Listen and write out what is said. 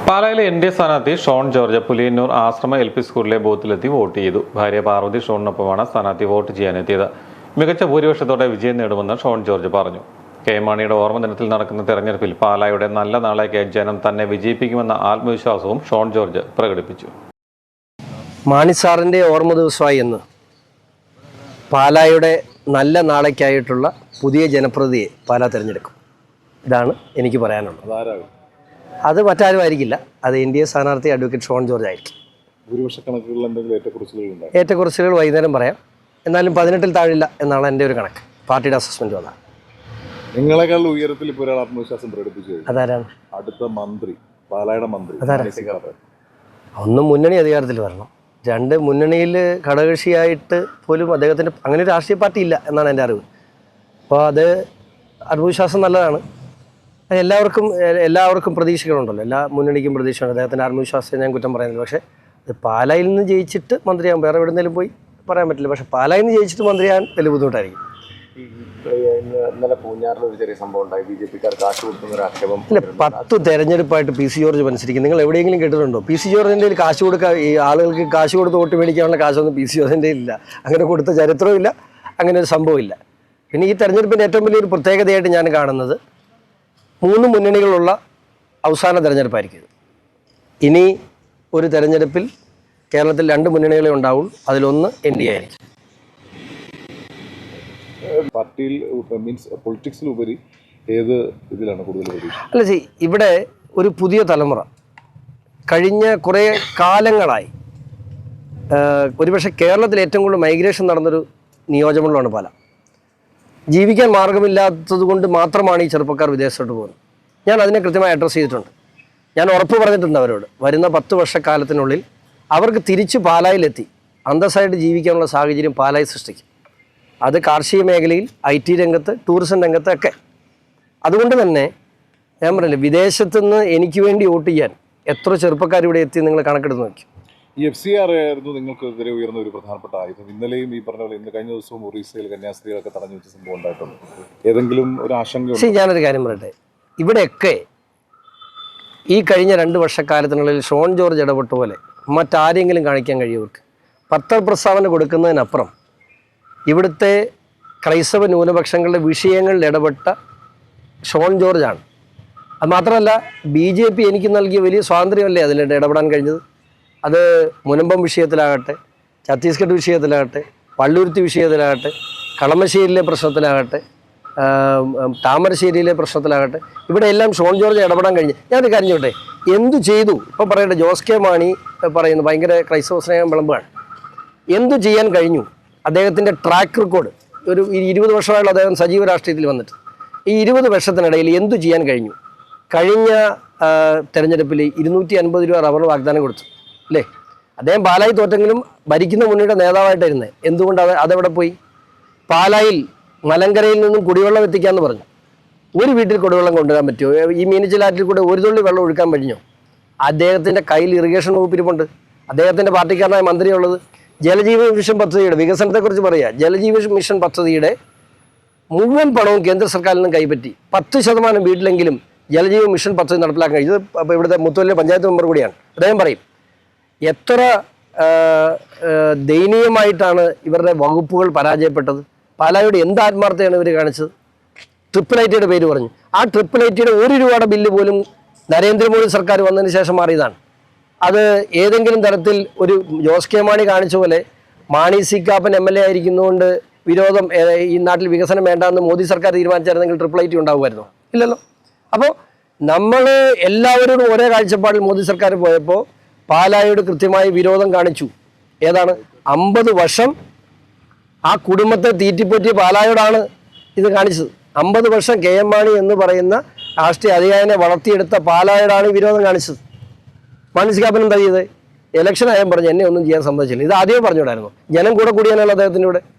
പാലായിലെ എൻ.ഡി.എ സ്ഥാനാർത്ഥി ഷോൺ ജോർജ് പുലിയന്നൂർ ആശ്രമ എൽ.പി. സ്കൂളിലെ ബൂത്തിലെത്തി വോട്ട് ചെയ്തു. ഭാര്യ പാർവതി ഷോണിനൊപ്പമാണ് സ്ഥാനാർത്ഥി വോട്ട് ചെയ്യാനെത്തിയത്. മികച്ച ഭൂരിപക്ഷത്തോടെ വിജയം നേടുമെന്ന് ഷോൺ ജോർജ് പറഞ്ഞു. കെ മാണിയുടെ ഓർമ്മ ദിനത്തിൽ നടക്കുന്ന തെരഞ്ഞെടുപ്പിൽ പാലായുടെ നല്ല നാളേക്ക് ജനം തന്നെ വിജയിപ്പിക്കുമെന്ന ആത്മവിശ്വാസവും ഷോൺ ജോർജ് പ്രകടിപ്പിച്ചു. മാണി സാറിൻ്റെ ഓർമ്മ ദിവസമായി എന്ന് പാലായുടെ നല്ല നാളേക്കായിട്ടുള്ള പുതിയ ജനപ്രതിയെ പാലാ തിരഞ്ഞെടുക്കും. ഇതാണ് എനിക്ക് പറയാനുള്ളത്. അത് മറ്റാരും ആയിരിക്കില്ല. അത് എൻ.ഡി.എ സ്ഥാനാർത്ഥി അഡ്വക്കേറ്റ് ഷോൺ ജോർജ് ആയിരിക്കും. ഏറ്റക്കുറച്ചിലുകൾ വൈകുന്നേരം പറയാം. എന്നാലും 18-ൽ താഴില്ല എന്നാണ് എൻ്റെ ഒരു കണക്ക്. പാർട്ടിയുടെ അസസ്മെന്റ് അതാണ്. നിങ്ങളെക്കാൾ ഉയരത്തിൽ ഇപ്പോൾ ഒരാൾ ആത്മവിശ്വാസം പ്രകടിപ്പിച്ചു. അതാരാണ്? അടുത്ത മന്ത്രി, പാലായുടെ മന്ത്രി. ഒന്ന് മുന്നണി അധികാരത്തിൽ വരണം, രണ്ട് മുന്നണിയിൽ ഘടകകക്ഷിയായിട്ട് പോലും അദ്ദേഹത്തിന് അങ്ങനെ ഒരു രാഷ്ട്രീയ പാർട്ടി ഇല്ല എന്നാണ് എൻ്റെ അറിവ്. അപ്പോൾ അത് ആത്മവിശ്വാസം നല്ലതാണ്. എല്ലാവർക്കും പ്രതീക്ഷകളുണ്ടല്ലോ, എല്ലാ മുന്നണിക്കും പ്രതീക്ഷയുണ്ട്. അദ്ദേഹത്തിൻ്റെ ആത്മവിശ്വാസത്തെ ഞാൻ കുറ്റം പറയുന്നില്ല. പക്ഷേ പാലായിൽ നിന്ന് ജയിച്ചിട്ട് മന്ത്രിയാകും, വേറെ എവിടെയെങ്കിലും പോയി പറയാൻ പറ്റില്ല. പക്ഷേ പാലായിൽ നിന്ന് ജയിച്ചിട്ട് മന്ത്രിയാകാൻ വലിയ ബുദ്ധിമുട്ടായിരിക്കും. ഇന്നലെ പൂഞ്ഞാറിൽ ഒരു ചെറിയ സംഭവം ഉണ്ടായി. ബി.ജെ.പിക്കാർ കാശ് കൊടുക്കുന്ന ഒരു ആക്ഷേപം. ഇല്ല, 10 തെരഞ്ഞെടുപ്പായിട്ട് പി.സി. ജോർജ് മത്സരിക്കും. നിങ്ങൾ എവിടെയെങ്കിലും കേട്ടിട്ടുണ്ടോ? പി.സി. ജോർജിൻ്റെ കാശ് കൊടുക്കുക, ഈ ആളുകൾക്ക് കാശ് കൊടുത്ത് വോട്ട് മേടിക്കാനുള്ള കാശൊന്നും പി.സി. ജോർജിൻ്റെ ഇല്ല. അങ്ങനെ കൊടുത്ത ചരിത്രവും ഇല്ല, അങ്ങനെ ഒരു സംഭവമില്ല. പിന്നെ ഈ തെരഞ്ഞെടുപ്പിൻ്റെ ഏറ്റവും വലിയൊരു പ്രത്യേകതയായിട്ട് ഞാൻ കാണുന്നത് 3 മുന്നണികളുള്ള അവസാന തെരഞ്ഞെടുപ്പായിരിക്കും. ഇനി ഒരു തെരഞ്ഞെടുപ്പിൽ കേരളത്തിൽ 2 മുന്നണികളെ ഉണ്ടാവും. അതിലൊന്ന് എൻ.ഡി.എ ആയിരിക്കും. പാർട്ടിയിൽ മീൻസ് പൊളിറ്റിക്സിലുപരി ഏത് ഇതിലാണ് കൂടുതൽ പ്രതീക്ഷ? അല്ല, ഇവിടെ ഒരു പുതിയ തലമുറ കഴിഞ്ഞ കുറേ കാലങ്ങളായി, ഒരുപക്ഷെ കേരളത്തിൽ ഏറ്റവും കൂടുതൽ മൈഗ്രേഷൻ നടന്നൊരു നിയോജകമണ്ഡലമാണ് പാല. ജീവിക്കാൻ മാർഗമില്ലാത്തത് കൊണ്ട് മാത്രമാണ് ഈ ചെറുപ്പക്കാർ വിദേശത്തോട്ട് പോകുന്നത്. ഞാൻ അതിനെ കൃത്യമായി അഡ്രസ്സ് ചെയ്തിട്ടുണ്ട്. ഞാൻ ഉറപ്പ് പറഞ്ഞിട്ടുണ്ട് അവരോട്, വരുന്ന 10 വർഷക്കാലത്തിനുള്ളിൽ അവർക്ക് തിരിച്ച് പാലായിലെത്തി അന്തസ്സായിട്ട് ജീവിക്കാനുള്ള സാഹചര്യം പാലായി സൃഷ്ടിക്കും. അത് കാർഷിക മേഖലയിൽ, IT രംഗത്ത്, ടൂറിസം രംഗത്ത് ഒക്കെ. അതുകൊണ്ട് തന്നെ ഞാൻ പറഞ്ഞില്ലേ, വിദേശത്തുനിന്ന് എനിക്ക് വേണ്ടി വോട്ട് ചെയ്യാൻ എത്ര ചെറുപ്പക്കാർ ഇവിടെ എത്തി നിങ്ങൾ കണക്കെടുത്ത് നോക്കി. ഈ FCR ആയിരുന്നു നിങ്ങൾക്കെതിരെ ഉയർന്ന ഒരു പ്രധാനപ്പെട്ട ആയുധം. ഇന്നലെയും ഈ പറഞ്ഞ പോലെ ഇന്ന് കഴിഞ്ഞ ദിവസവും ഒറീസയിൽ കന്യാസ്ത്രീകളൊക്കെ തടഞ്ഞു വെച്ച സംഭവം ഉണ്ടായിട്ടുണ്ട്. ഏതെങ്കിലും ഒരു ആശങ്ക? പക്ഷേ ഞാനൊരു കാര്യം പറയട്ടെ, ഇവിടെയൊക്കെ ഈ കഴിഞ്ഞ 2 വർഷക്കാലത്തിനുള്ളിൽ ഷോൺ ജോർജ് ഇടപെട്ട പോലെ മറ്റാരെങ്കിലും കാണിക്കാൻ കഴിയുമവർക്ക്? പത്രപ്രസ്താവന കൊടുക്കുന്നതിനപ്പുറം ഇവിടുത്തെ ക്രൈസ്തവ ന്യൂനപക്ഷങ്ങളുടെ വിഷയങ്ങളിൽ ഇടപെട്ട ഷോൺ ജോർജാണ്. അത് മാത്രമല്ല, BJP എനിക്ക് നൽകിയ വലിയ സ്വാതന്ത്ര്യമല്ലേ അതിലിട്ട് ഇടപെടാൻ കഴിഞ്ഞത്. അത് മുനമ്പം വിഷയത്തിലാകട്ടെ, ഛത്തീസ്ഗഡ് വിഷയത്തിലാകട്ടെ, പള്ളുരുത്തി വിഷയത്തിലാകട്ടെ, കളമശ്ശേരിയിലെ പ്രശ്നത്തിലാകട്ടെ, താമരശ്ശേരിയിലെ പ്രശ്നത്തിലാകട്ടെ, ഇവിടെ എല്ലാം ഷോൺ ജോർജ് ഇടപെടാൻ കഴിഞ്ഞു. ഞാനൊരു കാര്യം ചോട്ടെ, എന്തു ചെയ്തു? ഇപ്പം പറയട്ടെ, ജോസ് കെ മാണി പറയുന്നു ഭയങ്കര ക്രൈസ്തവ സ്നേഹം വിളമ്പാണ്. എന്തു ചെയ്യാൻ കഴിഞ്ഞു? അദ്ദേഹത്തിൻ്റെ ട്രാക്ക് റെക്കോർഡ്, ഒരു 20 വർഷമായുള്ള അദ്ദേഹം സജീവ രാഷ്ട്രീയത്തിൽ വന്നിട്ട് ഈ 20 വർഷത്തിനിടയിൽ എന്തു ചെയ്യാൻ കഴിഞ്ഞു? കഴിഞ്ഞ തെരഞ്ഞെടുപ്പിൽ 250 രൂപ റബ്ബർ വാഗ്ദാനം കൊടുത്തു അല്ലേ? അദ്ദേഹം പാലായി തോറ്റെങ്കിലും ഭരിക്കുന്ന മുന്നണിയുടെ നേതാവായിട്ടായിരുന്നത്. എന്തുകൊണ്ട് അതെവിടെ പോയി? പാലായിൽ മലങ്കരയിൽ നിന്നും കുടിവെള്ളം എത്തിക്കാമെന്ന് പറഞ്ഞു. ഒരു വീട്ടിൽ കുടിവെള്ളം കൊണ്ടുവരാൻ പറ്റുമോ? ഈ മീനച്ചിലാറ്റിൽ കൂടെ ഒരു തുള്ളി വെള്ളം ഒഴുക്കാൻ കഴിഞ്ഞോ? അദ്ദേഹത്തിൻ്റെ കയ്യിൽ ഇറിഗേഷൻ വകുപ്പിരിപ്പുണ്ട്. അദ്ദേഹത്തിൻ്റെ പാർട്ടിക്കാരനായ മന്ത്രിയുള്ളത്. ജലജീവൻ മിഷൻ പദ്ധതിയുടെ വികസനത്തെക്കുറിച്ച് പറയുക. ജലജീവൻ മിഷൻ പദ്ധതിയുടെ മുഴുവൻ പണവും കേന്ദ്ര സർക്കാരിൽ നിന്നും കൈപ്പറ്റി 10% വീട്ടിലെങ്കിലും ജലജീവൻ മിഷൻ പദ്ധതി നടപ്പിലാക്കാൻ കഴിയും. ഇത് അപ്പോൾ ഇവിടുത്തെ മുത്തൂരിലെ പഞ്ചായത്ത് മെമ്പർ കൂടിയാണ്. അദ്ദേഹം പറയും, എത്ര ദയനീയമായിട്ടാണ് ഇവരുടെ വകുപ്പുകൾ പരാജയപ്പെട്ടത്. പാലായുടെ എന്ത് ആത്മാർത്ഥതയാണ് ഇവർ കാണിച്ചത്? IIITയുടെ പേര് പറഞ്ഞു. ആ IIITയുടെ 1 രൂപയുടെ ബില്ല് പോലും നരേന്ദ്രമോദി സർക്കാർ വന്നതിന് ശേഷം മാറിയതാണ്. അത് ഏതെങ്കിലും തരത്തിൽ ഒരു ജോസ് കെ മാണി കാണിച്ച പോലെ മാണി സി കാപ്പൻ MLA ആയിരിക്കുന്നതുകൊണ്ട് വിരോധം, ഈ നാട്ടിൽ വികസനം വേണ്ടെന്ന് മോദി സർക്കാർ തീരുമാനിച്ചായിരുന്നെങ്കിൽ IIIT ഉണ്ടാകുമായിരുന്നോ? ഇല്ലല്ലോ. അപ്പോൾ നമ്മൾ എല്ലാവരും ഒരേ കാഴ്ചപ്പാടിൽ മോദി സർക്കാർ പോയപ്പോൾ പാലായോട് കൃത്യമായി വിരോധം കാണിച്ചു. ഏതാണ്? 50 വർഷം ആ കുടുംബത്തെ തീറ്റിപ്പോറ്റിയ പാലായോടാണ് ഇത് കാണിച്ചത്. 50 വർഷം KM മാണി എന്ന് പറയുന്ന രാഷ്ട്രീയ അധികാരിനെ വളർത്തിയെടുത്ത പാലായോടാണ് ഈ വിരോധം കാണിച്ചത്. മാണി സി കാപ്പൻ എന്താ ചെയ്തത്? ഇലക്ഷൻ ആയാലും പറഞ്ഞു എന്നെ ഒന്നും ചെയ്യാൻ സമ്മതിച്ചില്ല. ഇത് ആദ്യമേ പറഞ്ഞുകൂടായിരുന്നു. ജനം കൂടെ കൂടിയാനുള്ള അദ്ദേഹത്തിൻ്റെ കൂടെ.